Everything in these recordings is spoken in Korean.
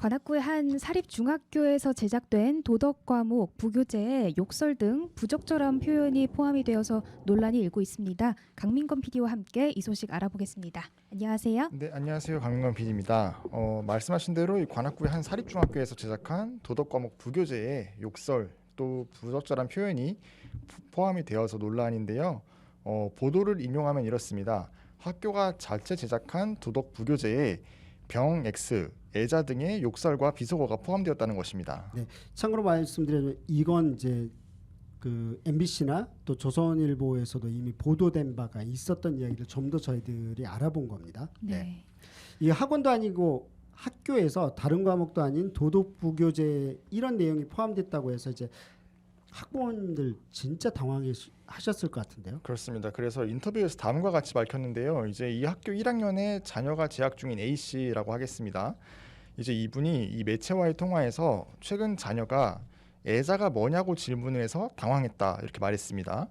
관악구의 한 사립중학교에서 제작된 도덕 과목 부교재에 욕설 등 부적절한 표현이 포함이 되어서 논란이 일고 있습니다. 강민건 PD와 함께 이 소식 알아보겠습니다. 안녕하세요. 네, 안녕하세요. 강민건 PD입니다. 말씀하신 대로 이 관악구의 한 사립중학교에서 제작한 도덕 과목 부교재에 욕설 또 부적절한 표현이 포함이 되어서 논란인데요. 보도를 인용하면 이렇습니다. 학교가 자체 제작한 도덕 부교재에 병, X, 애자 등의 욕설과 비속어가 포함되었다는 것입니다. 네, 참고로 말씀드리면 이건 이제 그 MBC나 또 조선일보에서도 이미 보도된 바가 있었던 이야기를 좀 더 저희들이 알아본 겁니다. 네. 이 학원도 아니고 학교에서 다른 과목도 아닌 도덕부교재 이런 내용이 포함됐다고 해서 이제 학부모님들 진짜 당황하셨을 것 같은데요. 그렇습니다. 그래서 인터뷰에서 다음과 같이 밝혔는데요. 이제 이 학교 1학년에 자녀가 재학 중인 A 씨라고 하겠습니다. 이제 이분이 이 매체와의 통화에서 최근 자녀가 애자가 뭐냐고 질문을 해서 당황했다 이렇게 말했습니다.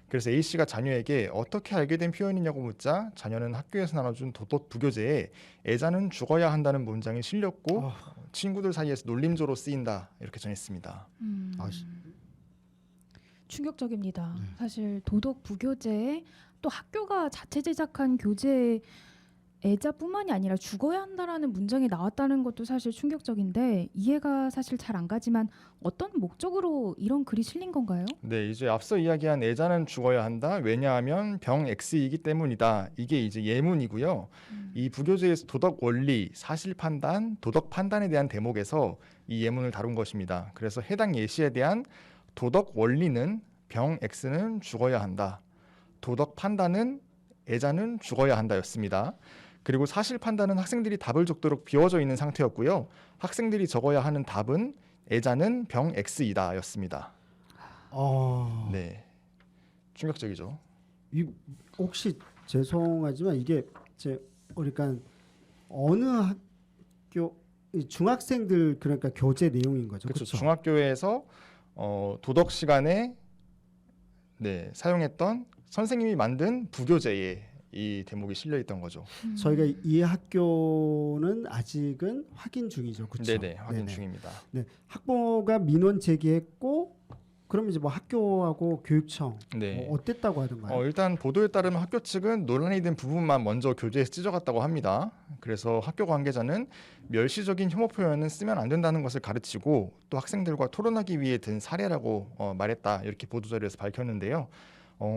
그래서 A 씨가 자녀에게 어떻게 알게 된 표현이냐고 묻자 자녀는 학교에서 나눠준 도덕 부교재에 애자는 죽어야 한다는 문장이 실렸고 친구들 사이에서 놀림조로 쓰인다 이렇게 전했습니다. 충격적입니다. 사실 도덕 부교재에 또 학교가 자체 제작한 교재에 애자뿐만이 아니라 죽어야 한다라는 문장이 나왔다는 것도 사실 충격적인데 이해가 사실 잘 안 가지만 어떤 목적으로 이런 글이 실린 건가요? 네, 이제 앞서 이야기한 애자는 죽어야 한다. 왜냐하면 병 X이기 때문이다. 이게 이제 예문이고요. 이 부교재에서 도덕 원리, 사실 판단, 도덕 판단에 대한 대목에서 이 예문을 다룬 것입니다. 그래서 해당 예시에 대한 도덕 원리는 병 X는 죽어야 한다. 도덕 판단은 애자는 죽어야 한다였습니다. 그리고 사실 판단은 학생들이 답을 적도록 비워져 있는 상태였고요. 학생들이 적어야 하는 답은 애자는 병 X이다였습니다. 네, 충격적이죠. 혹시 죄송하지만 이게 그러니까 어느 학교 중학생들 그러니까 교재 내용인 거죠. 그렇죠. 그렇죠? 중학교에서 도덕 시간에 사용했던 선생님이 만든 부교재에 이 대목이 실려 있던 거죠. 저희가 이 학교는 아직은 확인 중이죠. 그렇죠? 네네, 확인 중입니다. 네, 학부모가 민원 제기했고 그럼 이제 뭐 학교하고 교육청 네. 어땠다고 하던가요? 일단 보도에 따르면 학교 측은 논란이 된 부분만 먼저 교재에서 찢어갔다고 합니다. 그래서 학교 관계자는 멸시적인 혐오 표현은 쓰면 안 된다는 것을 가르치고 또 학생들과 토론하기 위해 든 사례라고 말했다 이렇게 보도자료에서 밝혔는데요.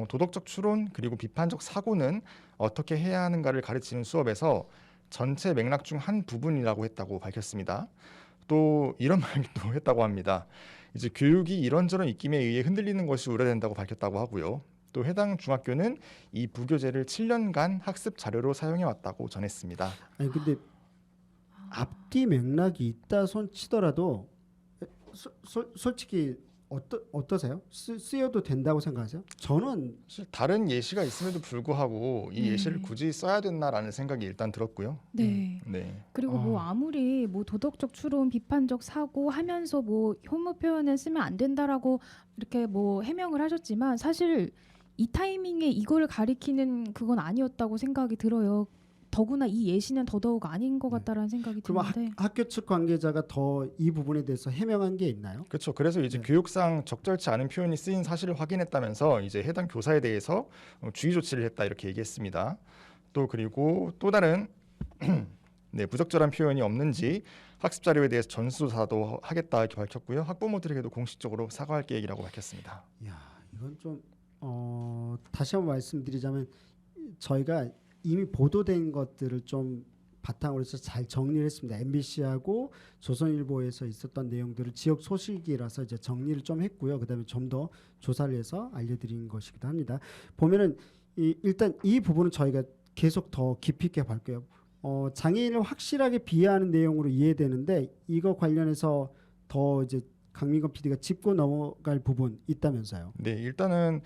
도덕적 추론 그리고 비판적 사고는 어떻게 해야 하는가를 가르치는 수업에서 전체 맥락 중 한 부분이라고 했다고 밝혔습니다. 또 이런 말도 했다고 합니다. 이제 교육이 이런저런 입김에 의해 흔들리는 것이 우려된다고 밝혔다고 하고요. 또 해당 중학교는 이 부교재를 7년간 학습 자료로 사용해 왔다고 전했습니다. 아니 근데 앞뒤 맥락이 있다 손 치더라도 솔직히 어떠세요? 쓰여도 된다고 생각하세요? 저는 사실 다른 예시가 있음에도 불구하고 이 예시를 굳이 써야 됐나라는 생각이 일단 들었고요. 네. 네. 그리고 뭐 아무리 뭐 도덕적 추론, 비판적 사고 하면서 뭐 혐오 표현을 쓰면 안 된다라고 이렇게 뭐 해명을 하셨지만 사실 이 타이밍에 이걸 가리키는 그건 아니었다고 생각이 들어요. 더구나 이 예시는 더더욱 아닌 것 같다라는 생각이 그럼 드는데. 학교 측 관계자가 더 이 부분에 대해서 해명한 게 있나요? 그렇죠. 그래서 이제 교육상 적절치 않은 표현이 쓰인 사실을 확인했다면서 이제 해당 교사에 대해서 주의 조치를 했다 이렇게 얘기했습니다. 또 그리고 또 다른 부적절한 표현이 없는지 학습 자료에 대해서 전수조사도 하겠다 이렇게 밝혔고요. 학부모들에게도 공식적으로 사과할 계획이라고 밝혔습니다. 이야, 이건 좀 다시 한번 말씀드리자면 저희가 이미 보도된 것들을 좀 바탕으로 해서 잘 정리를 했습니다. MBC하고 조선일보에서 있었던 내용들을 지역 소식이라서 이제 정리를 좀 했고요. 그다음에 좀 더 조사를 해서 알려드린 것이기도 합니다. 보면은 일단 이 부분은 저희가 계속 더 깊이 있게 볼게요. 장애인을 확실하게 비하하는 내용으로 이해되는데 이거 관련해서 더 이제 강민건 PD가 짚고 넘어갈 부분 있다면서요. 네, 일단은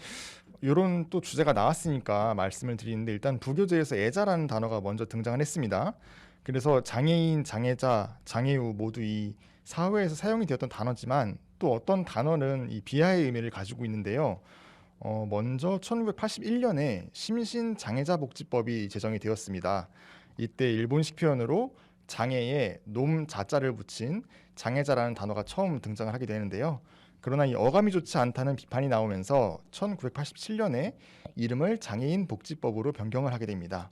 이런 또 주제가 나왔으니까 말씀을 드리는데 일단 부교재에서 애자라는 단어가 먼저 등장을 했습니다. 그래서 장애인, 장애자, 장애우 모두 이 사회에서 사용이 되었던 단어지만 또 어떤 단어는 이 비하의 의미를 가지고 있는데요. 먼저 1981년에 심신장애자복지법이 제정이 되었습니다. 이때 일본식 표현으로 장애에 놈 자자를 붙인 장애자라는 단어가 처음 등장을 하게 되는데요. 그러나 이 어감이 좋지 않다는 비판이 나오면서 1987년에 이름을 장애인 복지법으로 변경을 하게 됩니다.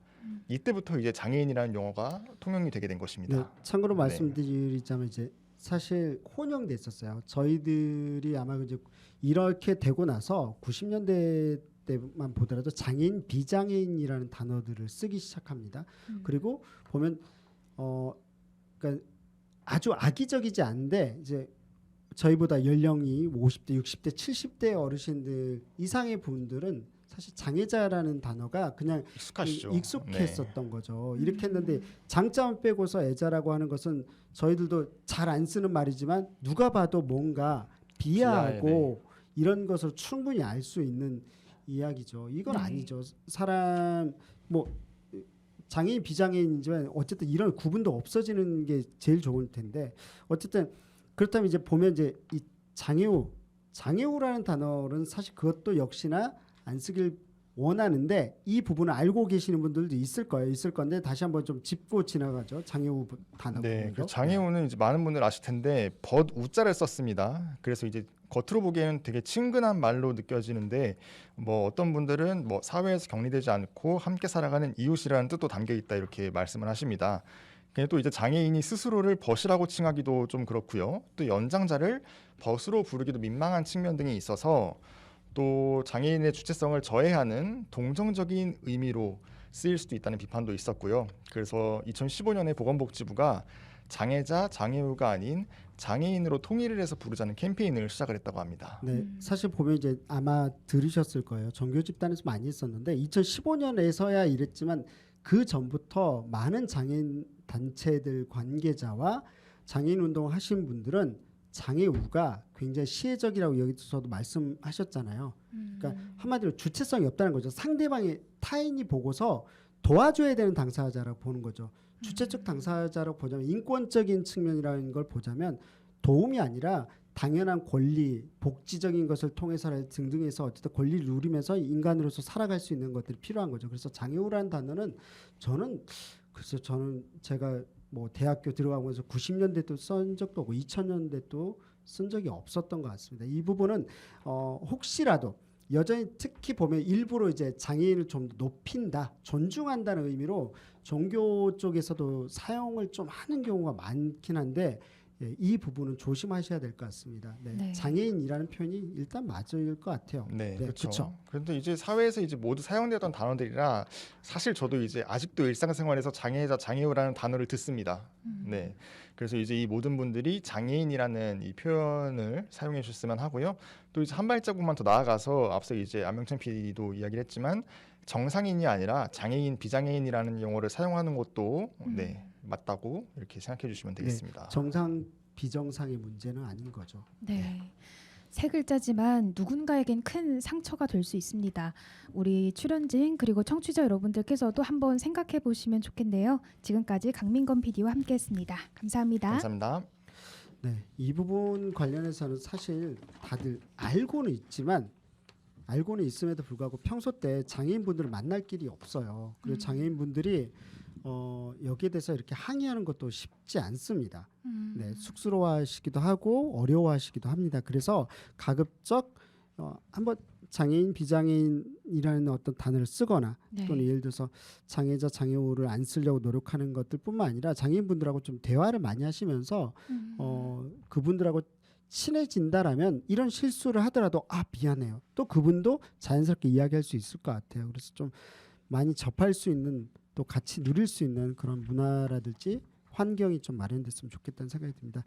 이때부터 이제 장애인이라는 용어가 통용이 되게 된 네, 것입니다. 참고로 네. 말씀드리자면 이제 사실 혼용됐었어요. 저희들이 아마 이제 이렇게 되고 나서 90년대 때만 보더라도 장애인, 비장애인이라는 단어들을 쓰기 시작합니다. 그리고 보면 그러니까 아주 악의적이지 않은데 이제 저희보다 연령이 50대, 60대, 70대 어르신들 이상의 분들은 사실 장애자라는 단어가 그냥 익숙하시죠? 익숙했었던 거죠. 이렇게 했는데 장점 빼고서 애자라고 하는 것은 저희들도 잘 안 쓰는 말이지만 누가 봐도 뭔가 비하하고 이런 것을 충분히 알 수 있는 이야기죠. 이건 네. 아니죠. 사람 뭐 장애인 비장애인이지만 어쨌든 이런 구분도 없어지는 게 제일 좋을 텐데 어쨌든 그렇다면 이제 보면 이제 이 장애우라는 단어는 사실 그것도 역시나 안 쓰길 원하는데 이 부분을 알고 계시는 분들도 있을 거예요. 있을 건데 다시 한번 좀 짚고 지나가죠. 장애우 단어. 네, 그 장애우는 이제 많은 분들 아실 텐데 벗우자를 썼습니다. 그래서 이제 겉으로 보기에는 되게 친근한 말로 느껴지는데 뭐 어떤 분들은 뭐 사회에서 격리되지 않고 함께 살아가는 이웃이라는 뜻도 담겨 있다 이렇게 말씀을 하십니다. 근데 또 이제 장애인이 스스로를 벗이라고 칭하기도 좀 그렇고요. 또 연장자를 벗으로 부르기도 민망한 측면 등이 있어서 또 장애인의 주체성을 저해하는 동정적인 의미로 쓰일 수도 있다는 비판도 있었고요. 그래서 2015년에 보건복지부가 장애자, 장애우가 아닌 장애인으로 통일을 해서 부르자는 캠페인을 시작을 했다고 합니다. 네, 사실 보면 이제 아마 들으셨을 거예요. 종교 집단에서 많이 했었는데 2015년에서야 이랬지만 그 전부터 많은 장애인 단체들 관계자와 장애인 운동을 하신 분들은 장애우가 굉장히 시혜적이라고 여기서도 말씀하셨잖아요. 그러니까 한마디로 주체성이 없다는 거죠. 상대방의 타인이 보고서 도와줘야 되는 당사자라고 보는 거죠. 주체적 당사자라고 보자면 인권적인 측면이라는 걸 보자면 도움이 아니라 당연한 권리, 복지적인 것을 통해서 등등해서 어쨌든 권리를 누리면서 인간으로서 살아갈 수 있는 것들이 필요한 거죠. 그래서 장애우라는 단어는 저는 제가 뭐 대학교 들어가면서 90년대 도 쓴 적도 없고 2000년대 도 쓴 적이 없었던 것 같습니다. 이 부분은 혹시라도 여전히 특히 보면 일부러 이제 장애인을 좀 더 높인다, 존중한다는 의미로 종교 쪽에서도 사용을 좀 하는 경우가 많긴 한데 예, 이 부분은 조심하셔야 될 것 같습니다. 네. 네. 장애인이라는 표현이 일단 맞을 것 같아요. 네, 그쵸. 그렇죠. 그런데 이제 사회에서 이제 모두 사용되던 단어들이라 사실 저도 이제 아직도 일상생활에서 장애자, 장애우라는 단어를 듣습니다. 네, 그래서 이제 이 모든 분들이 장애인이라는 이 표현을 사용해 주셨으면 하고요. 또 이제 한 발자국만 더 나아가서 앞서 이제 안명찬 PD도 이야기를 했지만 정상인이 아니라 장애인, 비장애인이라는 용어를 사용하는 것도 네, 맞다고 이렇게 생각해 주시면 되겠습니다. 정상 비정상의 문제는 아닌 거죠. 네. 세 글자지만 누군가에겐 큰 상처가 될 수 있습니다. 우리 출연진 그리고 청취자 여러분들께서도 한번 생각해 보시면 좋겠네요. 지금까지 강민건 PD와 함께했습니다. 감사합니다. 감사합니다. 네, 이 부분 관련해서는 사실 다들 알고는 있음에도 불구하고 평소 때 장애인분들을 만날 길이 없어요. 그리고 장애인분들이 여기에 대해서 이렇게 항의하는 것도 쉽지 않습니다. 네, 쑥스러워하시기도 하고 어려워하시기도 합니다. 그래서 가급적 한번 장애인, 비장애인이라는 어떤 단어를 쓰거나 네. 또는 예를 들어서 장애자, 장애우를 안 쓰려고 노력하는 것들뿐만 아니라 장애인분들하고 좀 대화를 많이 하시면서 그분들하고 친해진다라면 이런 실수를 하더라도 미안해요. 또 그분도 자연스럽게 이야기할 수 있을 것 같아요. 그래서 좀 많이 접할 수 있는 또 같이 누릴 수 있는 그런 문화라든지 환경이 좀 마련됐으면 좋겠다는 생각이 듭니다.